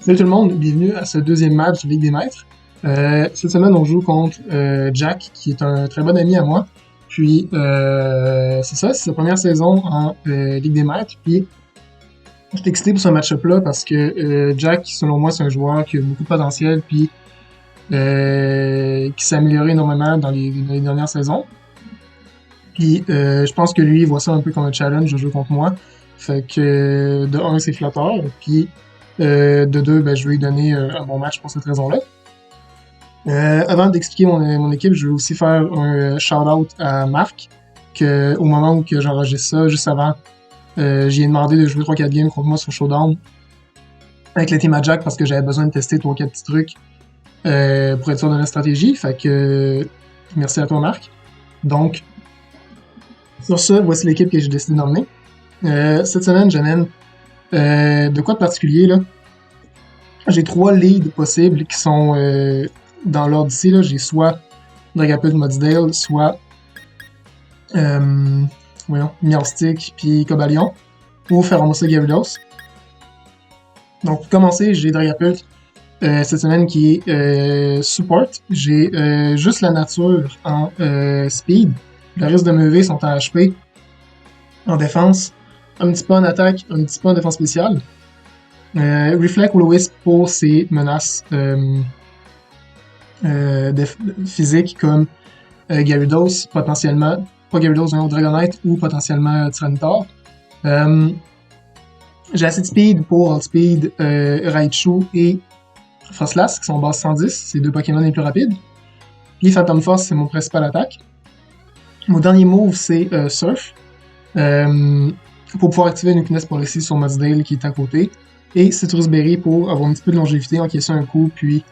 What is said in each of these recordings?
Salut tout le monde, bienvenue à ce deuxième match de Ligue des Maîtres. Cette semaine, on joue contre Jack, qui est un très bon ami à moi. Puis, c'est ça, c'est sa première saison en Ligue des Maîtres. Puis, je suis excité pour ce match-up-là parce que Jack, selon moi, c'est un joueur qui a beaucoup de potentiel, puis qui s'est amélioré énormément dans les dernières saisons. Puis, je pense que lui, il voit ça un peu comme un challenge de jouer contre moi. Fait que, de un, c'est flatteur. Puis, de deux, ben, je vais lui donner un bon match pour cette raison-là. Avant d'expliquer mon équipe, je vais aussi faire un shout-out à Marc, que au moment où que j'enregistre ça, juste avant, j'y ai demandé de jouer 3-4 games contre moi sur Showdown avec la team à Jack parce que j'avais besoin de tester 3-4 petits trucs pour être sûr de la stratégie. Fait que merci à toi, Marc. Donc, sur ça, voici l'équipe que j'ai décidé d'emmener. Cette semaine, j'amène de quoi de particulier, là? J'ai 3 leads possibles qui sont dans l'ordre d'ici. Là. J'ai soit Dragapult Mudsdale, soit Miaustic puis Cobalion, ou Ferromosa Gyarados. Donc, pour commencer, j'ai Dragapult cette semaine qui est support. J'ai juste la nature en speed. Le reste de mes EV sont en HP, en défense, un petit peu en attaque, un petit peu en défense spéciale. Reflect Will-O-Wisp pour ses menaces physiques comme Gyarados, potentiellement, pas Gyarados, non, Dragonite ou potentiellement Tyranitar. J'ai assez de speed pour Outspeed Raichu et Frostlass qui sont base 110, c'est deux Pokémon les plus rapides. Puis Phantom Force, c'est mon principal attaque. Mon dernier move, c'est Surf. Pour pouvoir activer une Weakness Policy sur Mudsdale qui est à côté. Et Citrus Berry pour avoir un petit peu de longévité, encaisser un coup, puis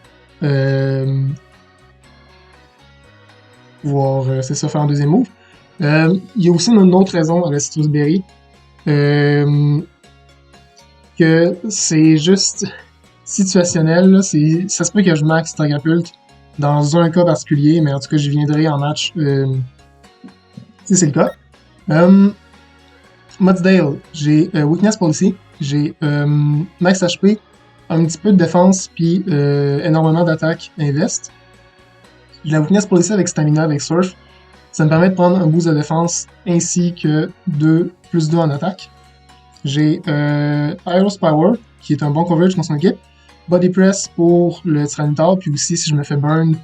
pouvoir, c'est ça, faire un deuxième move. Il y a aussi une autre raison à la Citrus Berry, que c'est juste situationnel, là, ça se peut que je max Dragapult dans un cas particulier, mais en tout cas, j'y viendrai en match si c'est le cas. Mudsdale, j'ai Weakness Policy, j'ai max HP, un petit peu de défense, puis énormément d'attaque invest. J'ai la Weakness Policy avec Stamina, avec Surf. Ça me permet de prendre un boost de défense ainsi que 2+2 en attaque. J'ai Iris Power, qui est un bon coverage dans son équipe. Body Press pour le Tyranitar, puis aussi si je me fais burn,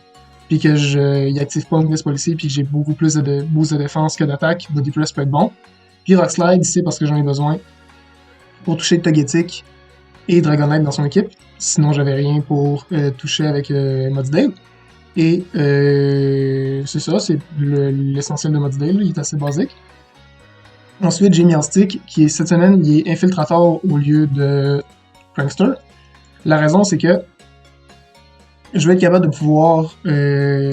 puis que il active pas Weakness Policy, puis que j'ai beaucoup plus de boost de défense que d'attaque, Body Press peut être bon. Puis Rock Slide, c'est parce que j'en ai besoin pour toucher Togetic et Dragonite dans son équipe. Sinon, j'avais rien pour toucher avec Mudsdale. Et c'est ça, c'est l'essentiel de Mudsdale, il est assez basique. Ensuite, j'ai Miaustic, qui est cette semaine, il est Infiltrator au lieu de Prankster. La raison, c'est que je vais être capable de pouvoir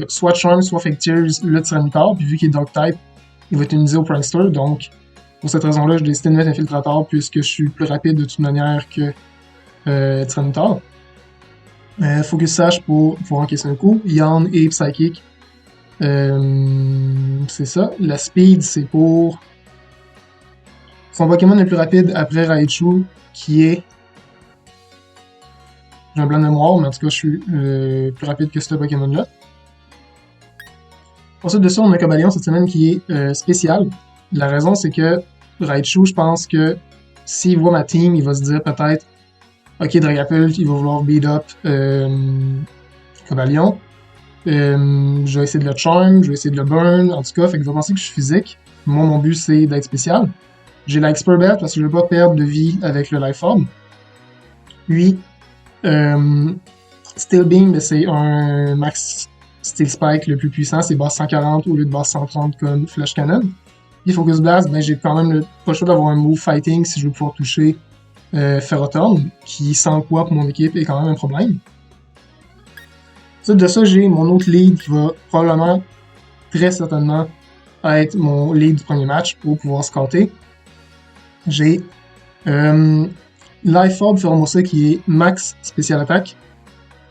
soit Charm, soit Fake Tears le Tyranitar, puis vu qu'il est Dog-type, il va être utilisé au Prankster, donc pour cette raison-là, j'ai décidé de mettre Infiltrator puisque je suis plus rapide de toute manière que Tyranitar. Focus Sash pour pouvoir encaisser un coup. Yarn et Psychic. C'est ça. La Speed, c'est pour son Pokémon le plus rapide après Raichu, qui est... J'ai un blanc de mémoire, mais en tout cas, je suis plus rapide que ce Pokémon-là. Ensuite de ça, on a Cobalion cette semaine qui est spécial. La raison, c'est que Raichu, je pense que s'il voit ma team, il va se dire peut-être ok, Dragapult, il va vouloir beat up Cobalion. Je vais essayer de le charm, je vais essayer de le burn, en tout cas, fait qu'il va penser que je suis physique. Moi, mon but, c'est d'être spécial. J'ai la Expert Belt parce que je veux pas perdre de vie avec le Life Orb. Puis, Steel Beam, ben, c'est un max Steel Spike le plus puissant, c'est base 140 au lieu de base 130 comme Flash Cannon. Puis Focus Blast, ben, j'ai quand même pas le choix d'avoir un move fighting si je veux pouvoir toucher Ferrothorn, qui sans quoi pour mon équipe est quand même un problème. Ensuite de ça, j'ai mon autre lead qui va probablement, très certainement, être mon lead du premier match pour pouvoir scorer. J'ai Life Orb Ferromosa qui est max spécial attaque.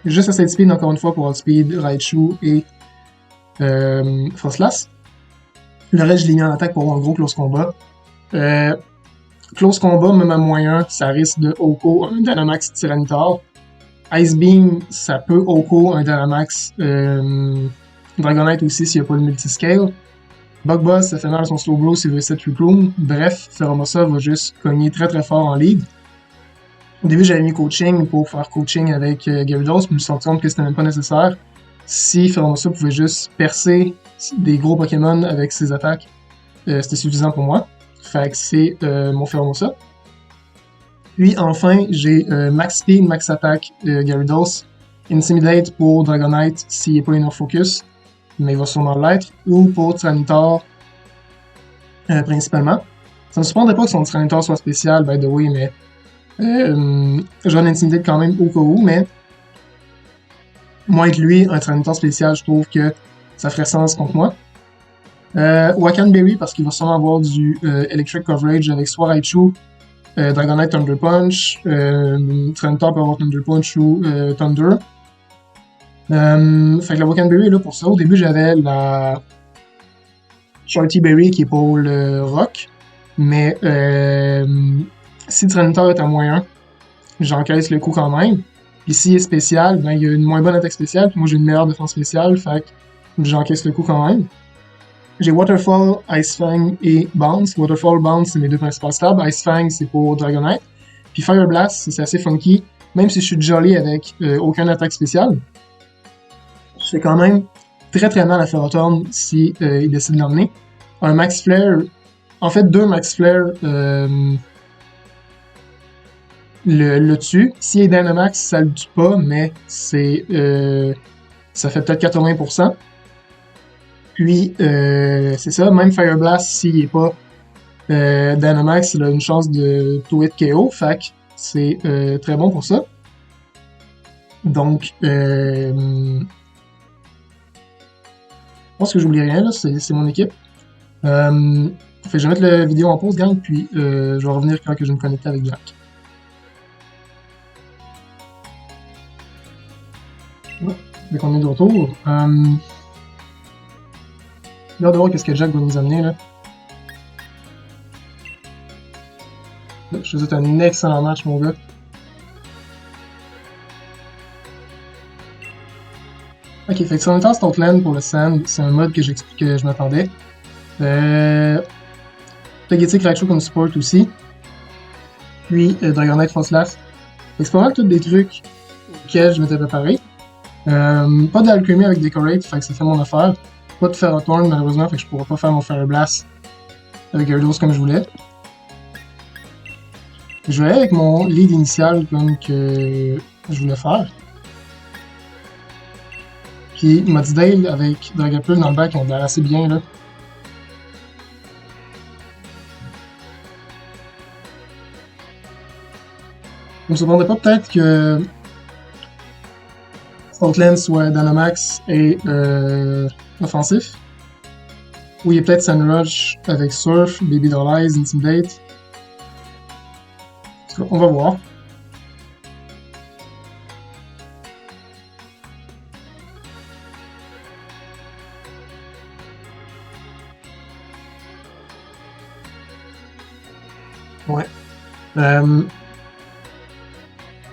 Juste assez de speed encore une fois pour Outspeed, Raichu et Frostlass. Le reste, je l'ai mis en attaque pour avoir un gros close combat. Close combat, même à moyen, ça risque de Oko un Dynamax Tyranitar. Ice Beam, ça peut Oko un Dynamax. Dragonite aussi s'il n'y a pas le multiscale. Bug Buzz, ça fait mal à son slow blow s'il veut set Recruit. Bref, Pheromosa va juste cogner très très fort en lead. Au début, j'avais mis coaching pour faire coaching avec Gyarados, puis je me suis rendu compte que c'était même pas nécessaire. Si Pheromosa pouvait juste percer des gros Pokémon avec ses attaques, c'était suffisant pour moi. Fait que c'est mon Pheromosa. Puis enfin, j'ai Max Speed, Max Attack Gyarados, Intimidate pour Dragonite s'il n'est pas Inner Focus, mais il va sûrement l'être, ou pour Tyranitar principalement. Ça me surprendrait pas que son Tyranitar soit spécial, by the way, mais j'en intimidate quand même au cas où, mais moi avec lui, un Tyranitar spécial, je trouve que ça ferait sens contre moi. Wakanberry, parce qu'il va sûrement avoir du Electric Coverage avec soit Raichu, Dragonite Thunder Punch, Tyranitar peut avoir Thunder Punch ou Thunder. Fait que la Wakanberry est là pour ça. Au début, j'avais la Shorty Berry qui est pour le rock, mais si Tyranitar est à -1, j'encaisse le coup quand même. Puis s'il est spécial, ben il y a une moins bonne attaque spéciale, puis moi j'ai une meilleure défense spéciale, fait que j'encaisse le coup quand même. J'ai Waterfall, Ice Fang et Bounce. Waterfall, Bounce, c'est mes deux principales stabs. Ice Fang, c'est pour Dragonite. Puis Fire Blast, c'est assez funky. Même si je suis jolly avec aucune attaque spéciale, je fais quand même très très mal à Ferrothorn si il décide de l'emmener. Un Max Flare, en fait deux Max Flare le tue. S'il est Dynamax, ça le tue pas, mais c'est ça fait peut-être 80%. Puis, c'est ça, même Fire Blast, s'il est pas Dynamax, il a une chance de tout hit KO, fait que c'est très bon pour ça. Donc, je pense que j'oublie rien, là, c'est mon équipe. Fait que je vais mettre la vidéo en pause, gang, puis je vais revenir quand que je vais me connecter avec Jack. Ouais, dès qu'on est de retour. J'ai hâte de voir qu'est-ce que Jack va nous amener, là. Je te souhaite un excellent match, mon gars. Ok, fait que si on est en Stoutland pour le Sand, c'est un mode que je m'attendais. Togetic Raichu comme support aussi. Puis Dragonite Frostlass. Fait que c'est pas mal tous des trucs auxquels je m'étais préparé. Pas d'Alchemy avec Decorate, fait que ça fait mon affaire. Pas de Ferrothorn malheureusement, fait que je pourrais pas faire mon Fire Blast avec Gyarados comme je voulais. Je vais aller avec mon lead initial comme que je voulais faire. Puis Mudsdale avec Dragapult dans le bac, on a l'air assez bien là. Je me demandais pas peut-être que Stoutland soit Dynamax et offensif. Ou il y a peut-être Sandrush avec Surf, Baby Doll Eyes, Intimidate. On va voir. Ouais.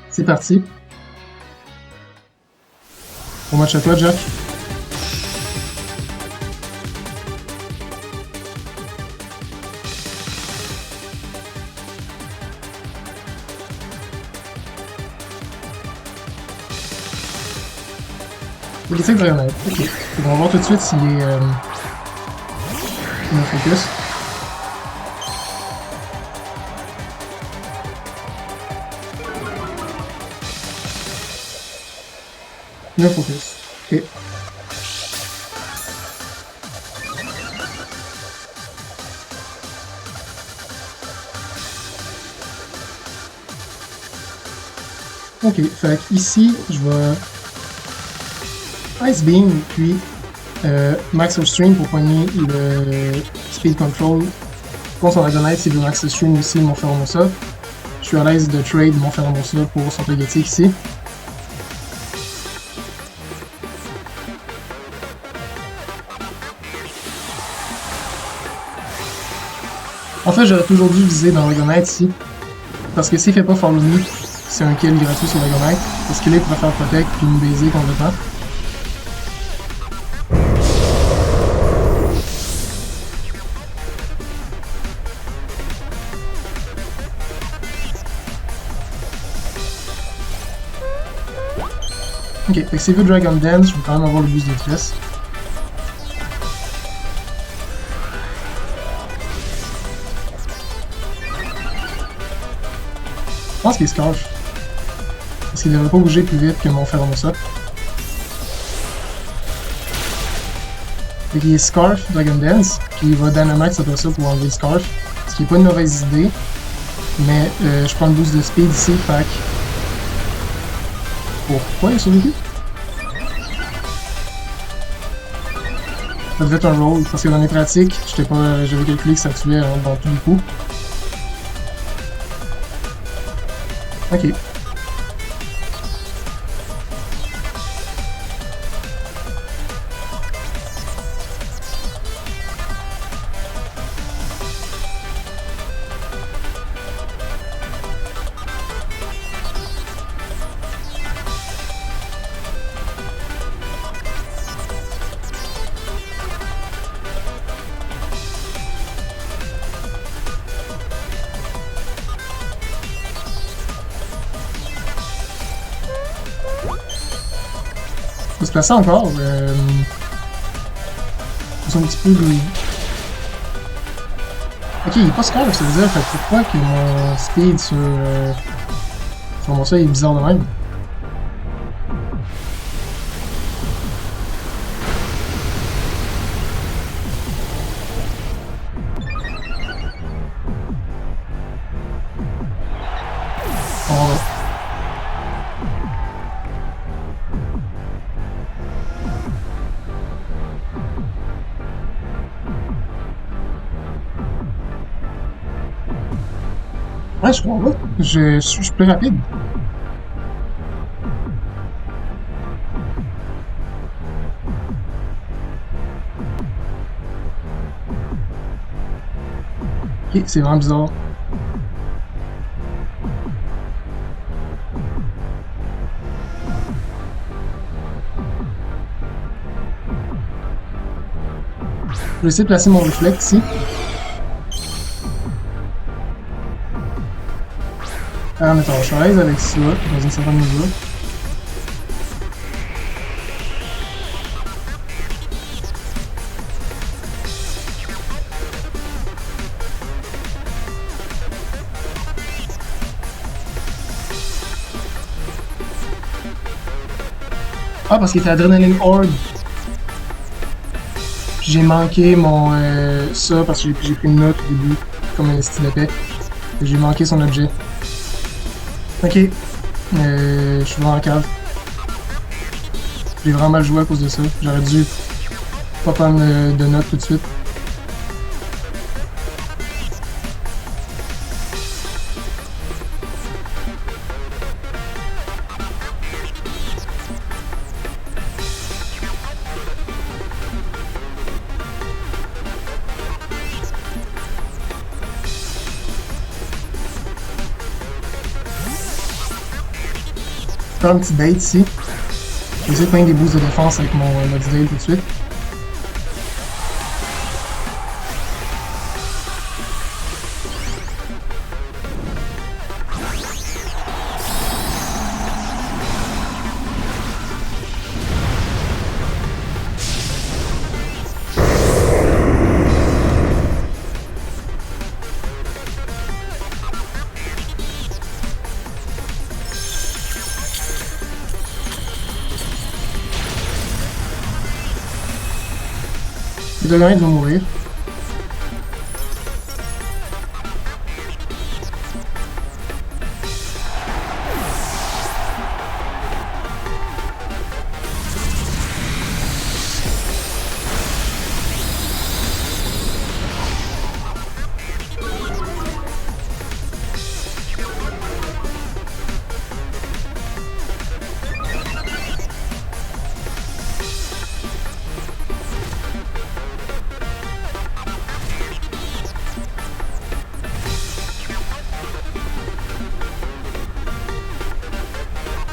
C'est parti. Bon match à toi, Jack. Ok, c'est Dragonite. Ok. On va voir tout de suite s'il est focus. No focus. Ok. Ok, fait ici, je vais Ice Beam, puis Max Stream pour poigner le Speed Control. Je pense qu'on va Dragonite, s'il veut Max Stream aussi, mon Pheromosa. Je suis à l'aise de trade mon Pheromosa pour son Togetic ici. En fait, j'aurais toujours dû viser dans Dragonite ici. Parce que s'il fait pas Follow Me, c'est un kill gratuit sur Mega Knight. Parce qu'il est pour faire protect puis me baiser complètement. Ok, fait que s'il veut Dragon Dance, je vais quand même avoir le boost de détresse. Je pense qu'il est Scarf. Parce qu'il devrait pas bouger plus vite que mon Pheromosa. Fait qu'il est Scarf, Dragon Dance, puis il va Dynamite après ça pour enlever le Scarf. Ce qui est pas une mauvaise idée. Mais je prends le boost de speed ici, fait que... Pourquoi il a survécu? Ça devait être un roll, parce que dans mes pratiques, j'avais calculé que ça tuait dans tous les coups. Ok. Faut se placer encore. Faut un petit peu de... Ok, il est pas Scarf, ça veut dire. Fait pourquoi que mon speed sur mon ça est bizarre de même? On va. Ouais, je comprends pas. Je suis plus rapide. Ok, c'est vraiment bizarre. Je vais essayer de placer mon réflexe ici. En étant en chaise avec ça, dans une certaine mesure. Ah, parce qu'il était Adrenaline Horde. J'ai manqué mon ça parce que j'ai pris une note au début, comme un style d'épée. J'ai manqué son objet. Ok. Je suis vraiment en cave. J'ai vraiment mal joué à cause de ça. J'aurais dû pas prendre de notes tout de suite. Je vais faire un petit bait ici. Je vais essayer de prendre des boosts de défense avec mon Modsdale tout de suite. Le Dragonite va mourir.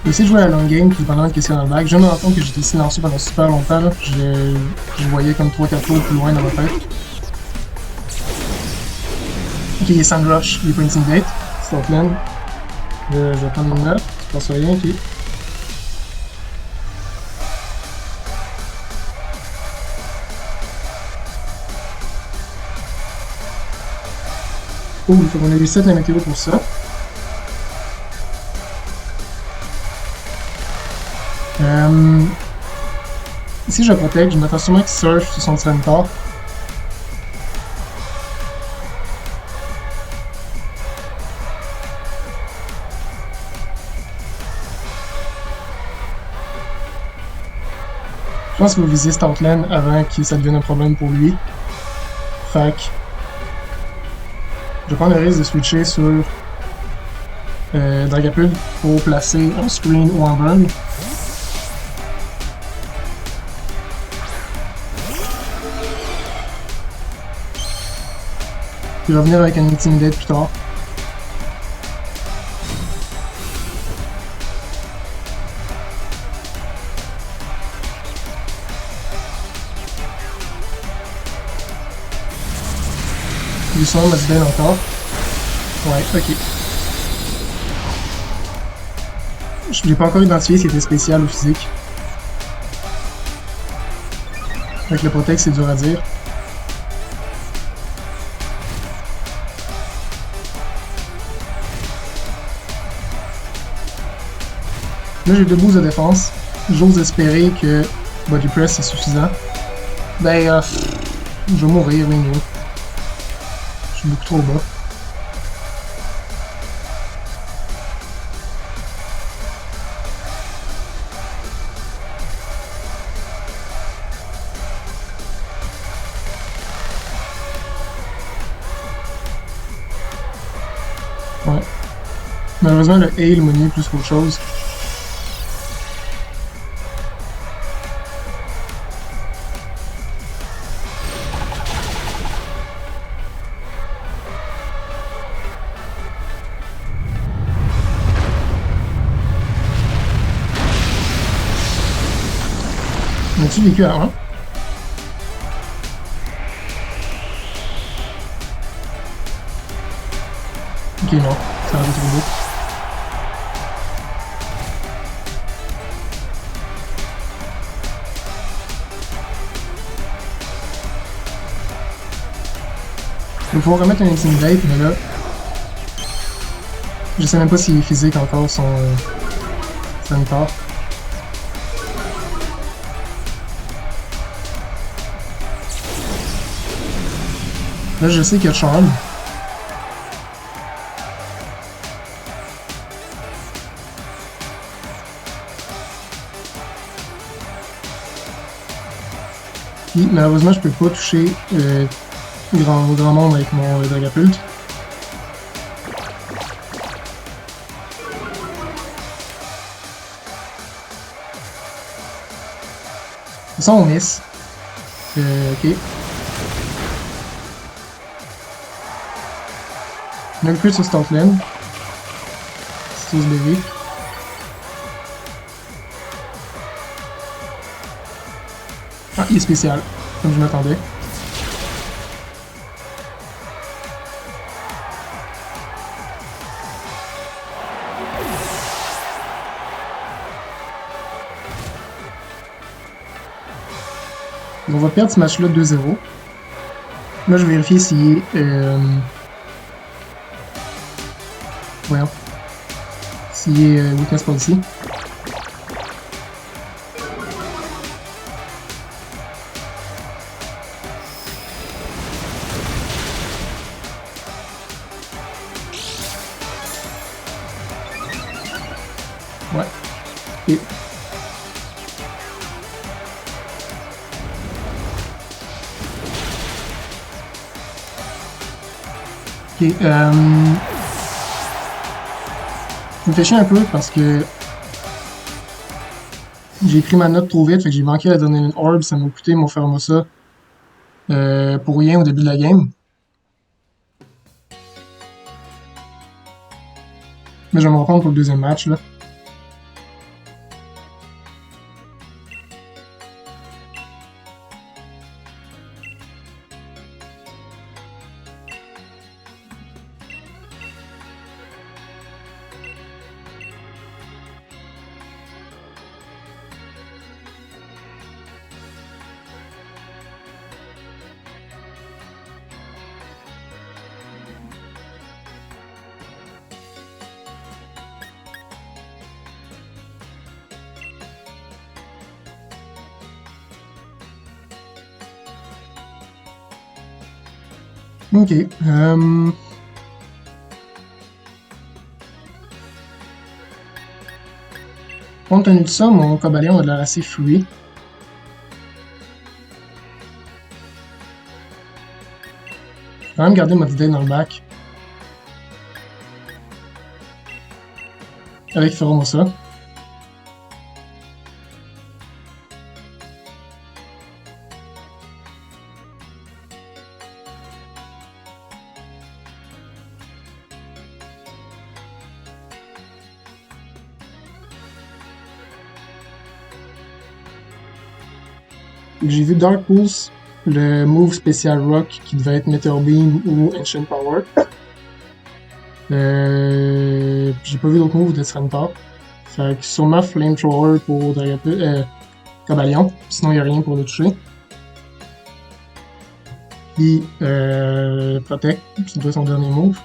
vais essayer de jouer à la long game, puis pendant une question dans le back. Je viens de me rendre compte que j'étais silencieux pendant super longtemps, là. Je voyais comme 3-4 tours plus loin dans ma tête. Ok, il est Sand Rush, il est pas Intimidate. Stockland. Je vais prendre une note, je pense rien, ok. Oh, il faut qu'on ait reset la météo pour ça. Ici, je protège, je m'attends sûrement qu'il surf sur son centaure. Je pense qu'il va viser cet outland avant que ça devienne un problème pour lui. Fait que je vais prendre le risque de switcher sur Dragapult pour placer un screen ou un burn. Puis revenir avec un Intimidate plus tard. Du son m'a dit bien encore. Ouais, ok. Je l'ai pas encore identifié s'il était spécial ou physique. Avec le Protect, c'est dur à dire. Là, j'ai 2 boosts de défense. J'ose espérer que Body Press est suffisant. Ben, je vais mourir, oui, non. Je suis beaucoup trop bas. Ouais. Malheureusement, le hail m'a mis plus qu'autre chose. On a-tu vécu à 1? Ok, non. Ça va être trop beau. Je vais pouvoir remettre un Intimidate, mais là... Je sais même pas s'il est physique encore, son centaure. Là, je sais qu'il y a Charm. Puis, malheureusement, je peux pas toucher grand monde avec mon Dragapult. De toute façon, on miss. Ok. On a le crit sur Stoutland. C'est tous BV. Ah, il est spécial, comme je m'attendais. On va perdre ce match-là 2-0. Là, je vais vérifier s'il est... Voyons. S'il est Weakness Policy. Ouais. Et... Ok, ça me fait chier un peu parce que j'ai pris ma note trop vite, fait que j'ai manqué la dernière orb, ça m'a coûté mon Fermosa pour rien au début de la game. Mais je vais me reprendre pour le deuxième match là. Ok. Compte tenu de ça, mon Cobalion a de l'air assez fluide. Je vais quand même garder Mode Day dans le bac. Avec Feromosa. J'ai vu Dark Pulse, le move spécial Rock qui devait être Meteor Beam ou Ancient Power. J'ai pas vu d'autres moves de Serentar. Fait que sûrement Flamethrower pour Cobalion, sinon il a rien pour le toucher. Puis Protect, ça doit être son dernier move.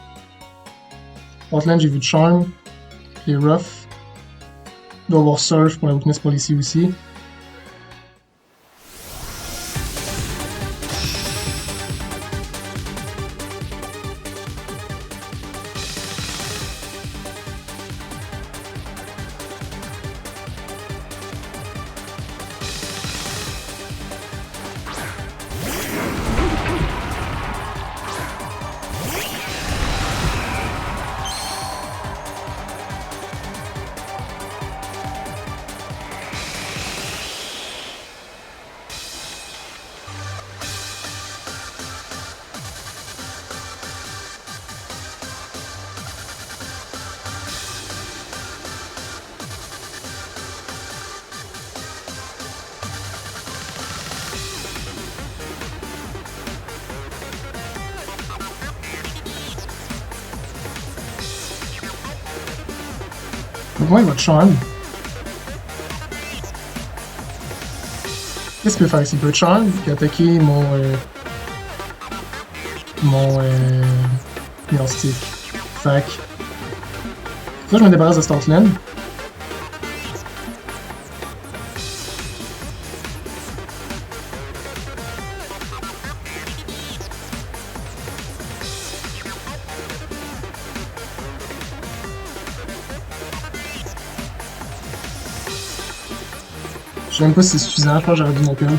Outland, j'ai vu Charm, puis Rough. Il doit avoir Surf pour la Weakness Policy aussi. Donc moi, il va te Charm. Qu'est-ce qu'il peut faire ici? Il peut Charm, puis attaquer mon Stick. Fait que ça, je me débarrasse de cet Outland. Je sais même pas si c'est suffisant, je pense que j'aurais dû mon pile. Je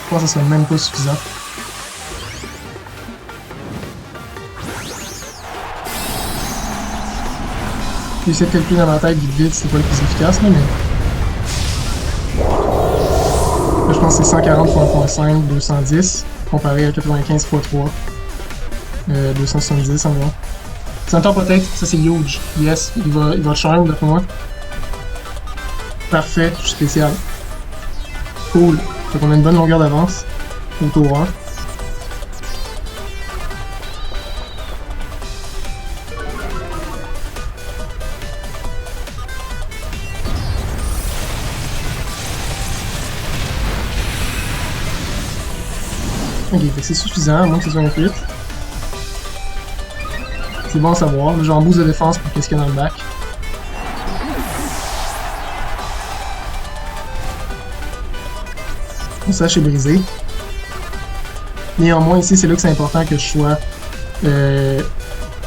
pense que ça serait même pas suffisant. J'ai essayé de calculer dans ma tête vite c'est pas le plus efficace là, mais. Là, je pense que c'est 140 x 1.5, 210, comparé à 95 x 3, 270 environ. Centaure peut-être, ça c'est huge. Yes, il va charm d'après moi. Parfait, touche spécial. Cool. Fait qu'on a une bonne longueur d'avance au tour 1. Ok, c'est suffisant, à moins que ce soit un crit. C'est bon à savoir. Là, j'ai en boost de défense pour qu'est-ce qu'il y a dans le bac. Mon sache est brisé. Néanmoins, ici, c'est là que c'est important que je sois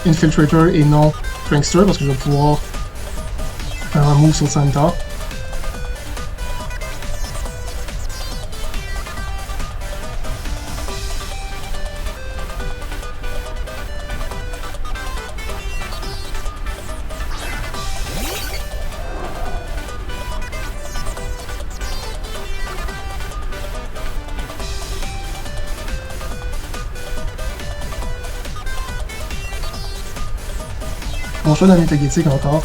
Infiltrator et non Prankster, parce que je vais pouvoir faire un move sur le Centaur. Mon choix d'un métaguétique encore.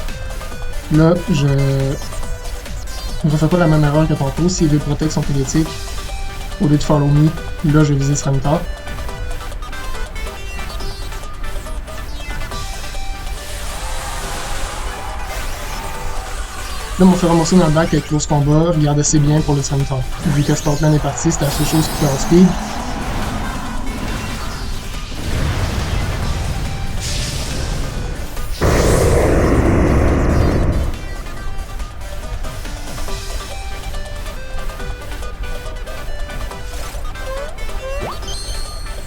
Là, je ne refais pas la même erreur que tantôt. S'il veut protéger son Pélétique, au lieu de Follow Me, là, je vais viser Serentar. Là, mon Feromosa dans le bac avec Close Combat regarde assez bien pour le Serentar. Vu que Sportman est parti, c'était la seule chose qui peut outspeed.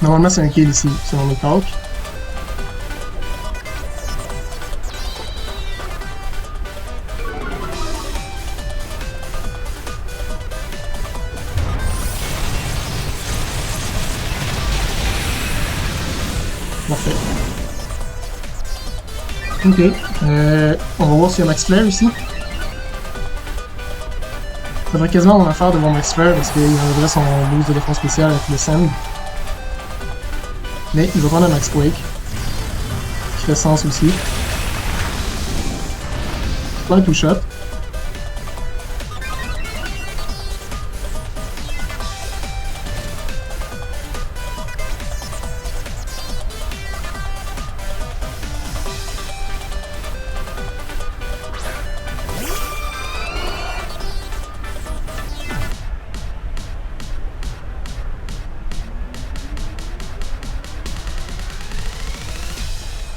Normalement, c'est un kill ici, selon mes calcs. Parfait. Ok. On va voir s'il y a Max Flare ici. Ça devrait quasiment mon affaire de voir Max Flare parce qu'il enlèverait son boost de défense spéciale avec le Sand. Mais il va prendre un Max Quake. Qui fait sens aussi. Pas un two-shot.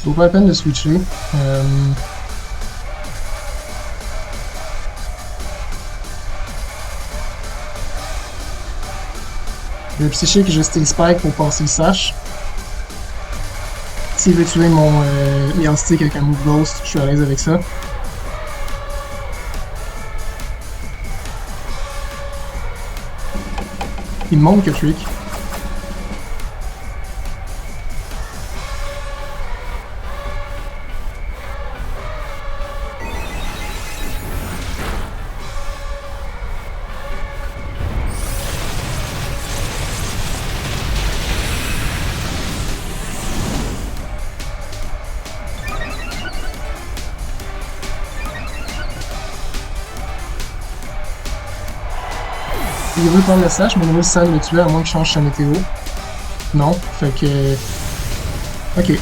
Ça vaut pas la peine de switcher. Le psychique, j'ai Steel Spike pour passer le sash. S'il veut tuer mon Meow Stick avec un Move Ghost, je suis à l'aise avec ça. Il me manque que Trick. Il veut prendre le sash, mais il veut Sand le tuer à moins qu'il change sa météo. Non, fait que... Ok.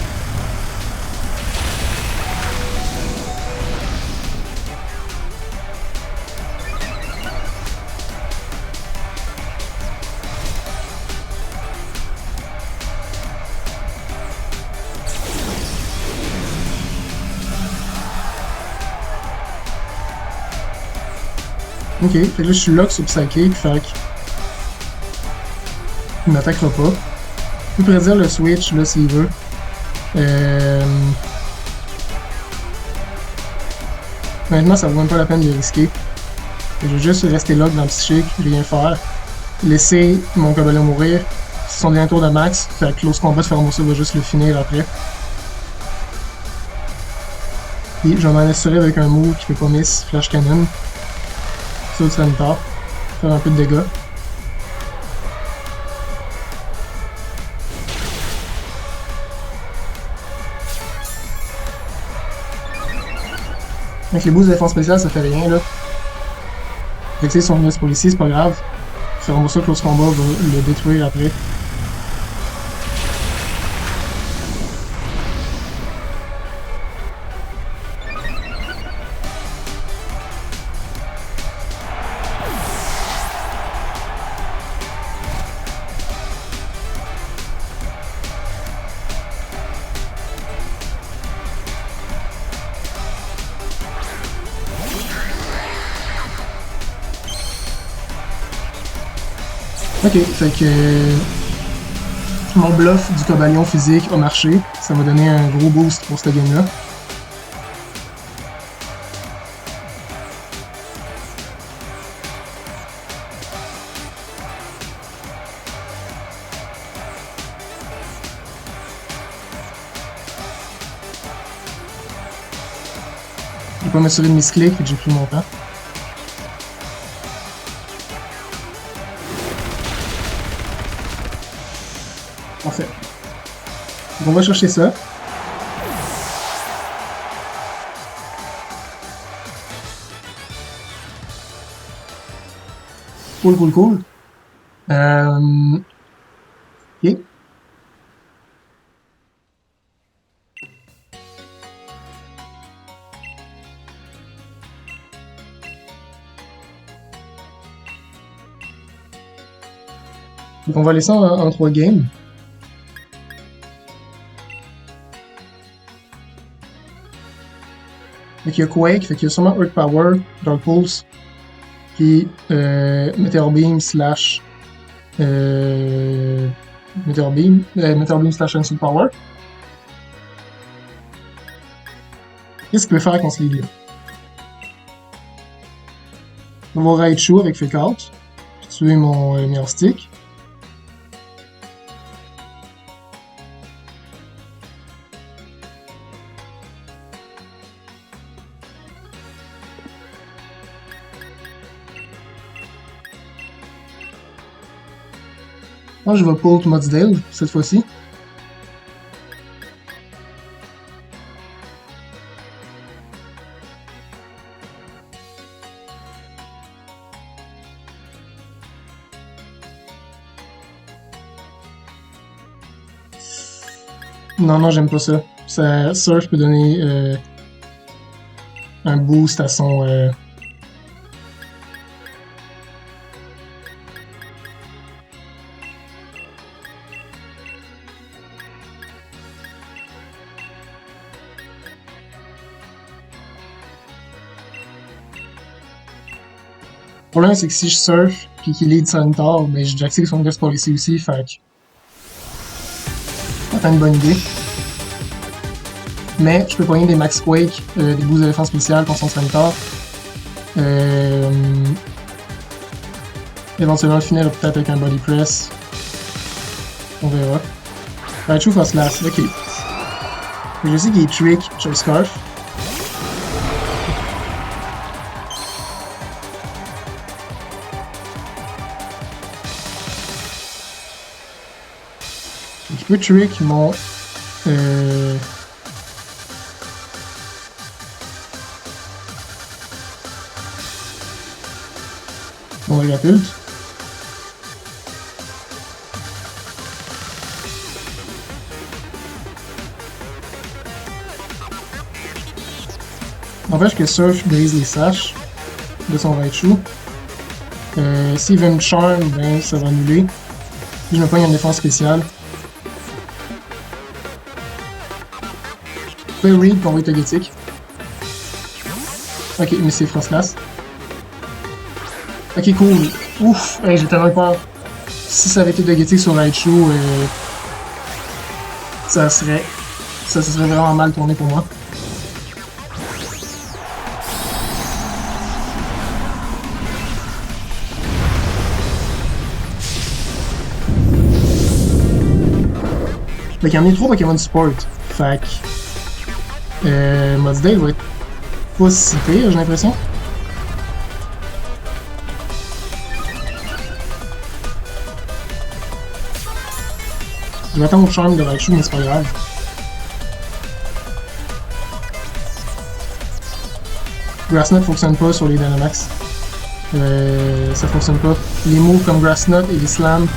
Ok, fait que là je suis lock sur Psychic, fait que... Il m'attaquera pas. Je peux prédire le switch là s'il veut. Honnêtement, ça vaut même pas la peine de risquer. Je vais juste rester lock dans le psychique, rien faire. Laisser mon Cobalion mourir. C'est son dernier tour de max, fait que close combat de Pheromosa va juste le finir après. Puis je vais m'en assurer avec un move qui peut pas miss, Flash Cannon. Saut Sanitar. Faire un peu de dégâts. Avec les boosts de défense spéciale, ça fait rien là. Fait que si son minus pour ici, c'est pas grave. Pheromosa close combat va le détruire après. Ok, fait que mon bluff du Cobalion physique a marché. Ça m'a donné un gros boost pour cette game-là. Je vais pas m'assurer de misclick, fait que j'ai pris mon temps. Parfait. Donc on va chercher ça. Cool, cool, cool. Ok. Donc on va laisser en 3 games. Fait qu'il y a Quake, fait qu'il y a sûrement Earth Power, Dark Pulse, puis Meteor Beam slash Meteor Beam slash Insult Power. Qu'est-ce qu'il peut faire contre ce ligue-là? On va Raichu avec Fake Out, puis tuer mon meilleur stick. Moi, je vais pull Mudsdale cette fois-ci. Non, j'aime pas ça. Surf peut donner un boost à son... Le problème, c'est que si je surf puis qu'il lead Centaur, ben j'active son Ghost Policy aussi, fait que... C'est une bonne idée. Mais je peux pogner des Max Quake, des boosts de défense spéciale contre son Centaur. Éventuellement le finir peut-être avec un Body Press. On verra. Raichu First Last, ok. Je sais qu'il est Trick sur le Scarf. Donc, il peut Trick mon... mon Dragapult. N'empêche que Surf brise les saches de son Raichu. S'il veut une Charm, ben ça va annuler. Puis je me pogne une défense spéciale. Je peux read pour envoyer Togetic. Ok, mais c'est Frostlass. Ok, cool. Ouf, hey, j'ai tellement peur. Si ça avait été Togetic sur Raichu, ça serait vraiment mal tourné pour moi. Fait qu'il y en a 3 Pokémon Sport. Fait que... Mudsdale va être pas si pire, j'ai l'impression. Je m'attends au charme de Raichu, mais c'est pas grave. Grassnut fonctionne pas sur les Dynamax. Ça fonctionne pas. Les moves comme Grassnut et les Slam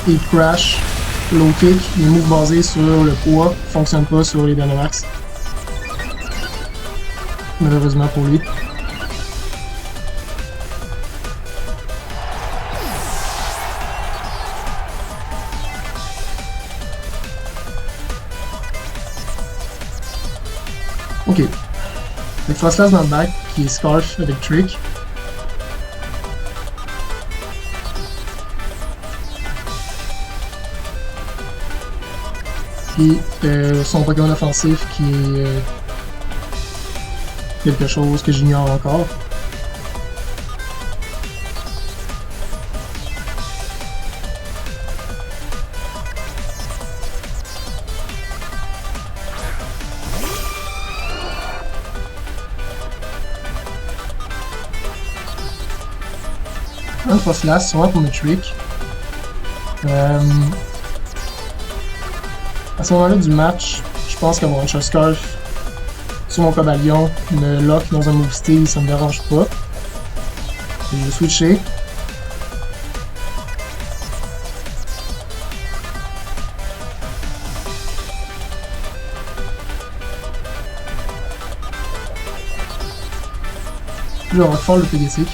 et Crash, Low Kick, les moves basés sur le poids fonctionnent pas sur les Dynamax. Malheureusement pour lui. Ok. Avec Frostlass dans le back, qui est Scarf avec Trick. Puis son Pokémon offensif qui est quelque chose que j'ignore encore. Un Frostlass, sûrement pour mes Trick. À ce moment-là du match, je pense qu'avoir un Scarf sur mon Cobalion me lock dans un move style, ça me dérange pas. Je vais switcher. Puis on va faire le Pidgeystic.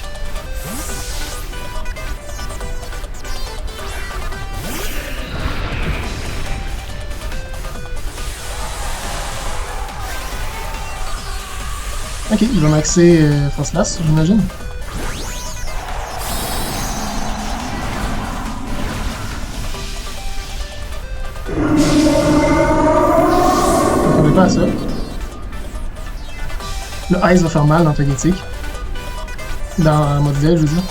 Ok, il va maxer Frostlass, j'imagine. Ice va faire mal dans Togetic. Dans mode V, je veux dire.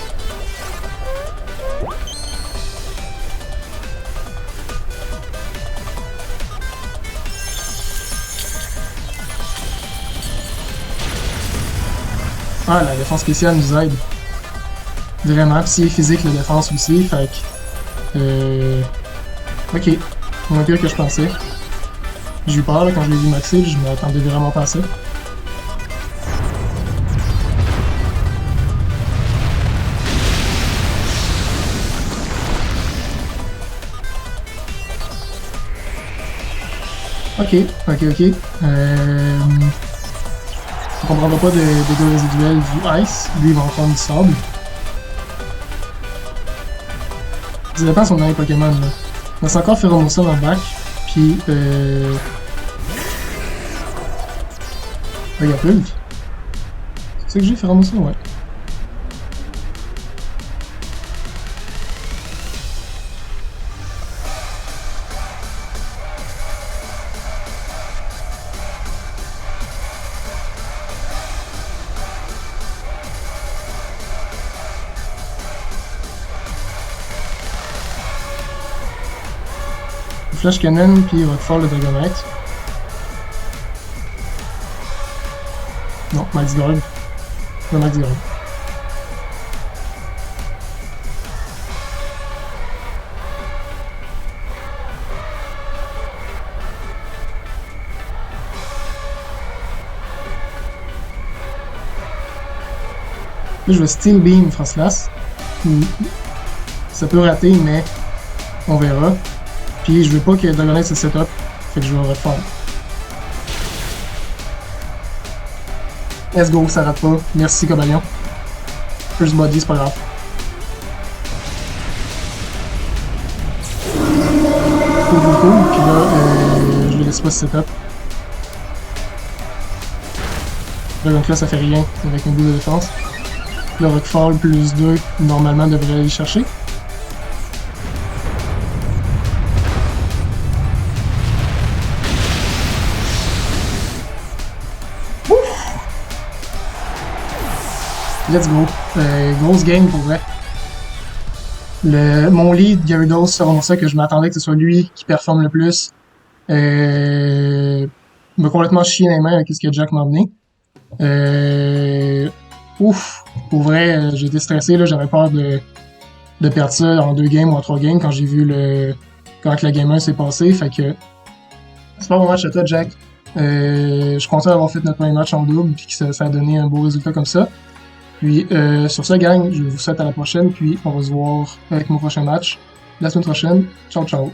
Ah, la défense spéciale nous aide. Vraiment. Pis c'est physique, la défense aussi. Fait que. Ok. Moins pire que je pensais. J'ai eu peur là, quand je l'ai vu maxer, je m'attendais vraiment pas à ça. Ok. On comprendra pas de dégâts résiduels du Ice. Lui, il va en prendre du sable. Ça dépend si on a les Pokémon, là. On a encore Pheromosa dans le bac. Puis, Vagapult. C'est ça que j'ai, Pheromosa? Ouais. Flash Cannon, puis Rockfall le Dragonite. Non, Max Gold. Non, Max Gold. Là, je vais Steel Beam Frostlass. Ça peut rater, mais on verra. Puis je veux pas que Dragonite se setup, fait que je vais Rockfall. Let's go, ça rate pas. Merci Cobalion. First Body, c'est pas grave. Cool. Puis là, je le laisse pas se setup. Donc là, ça fait rien avec un bout de défense. Le Rockfall plus 2, normalement, devrait aller chercher. Let's go. Grosse game pour vrai. Mon lead, Gyarados, c'est vraiment ça que je m'attendais que ce soit lui qui performe le plus. M'a complètement chié les mains avec ce que Jack m'a amené. Pour vrai, j'ai été stressé, là, j'avais peur de perdre ça en 2 games ou en 3 games quand j'ai vu quand la game 1 s'est passée. Fait que c'est pas mon match à toi, Jack. Je suis content d'avoir fait notre premier match en double puis que ça a donné un beau résultat comme ça. Puis sur ce, gang, je vous souhaite à la prochaine, puis on va se voir avec mon prochain match la semaine prochaine. Ciao, ciao!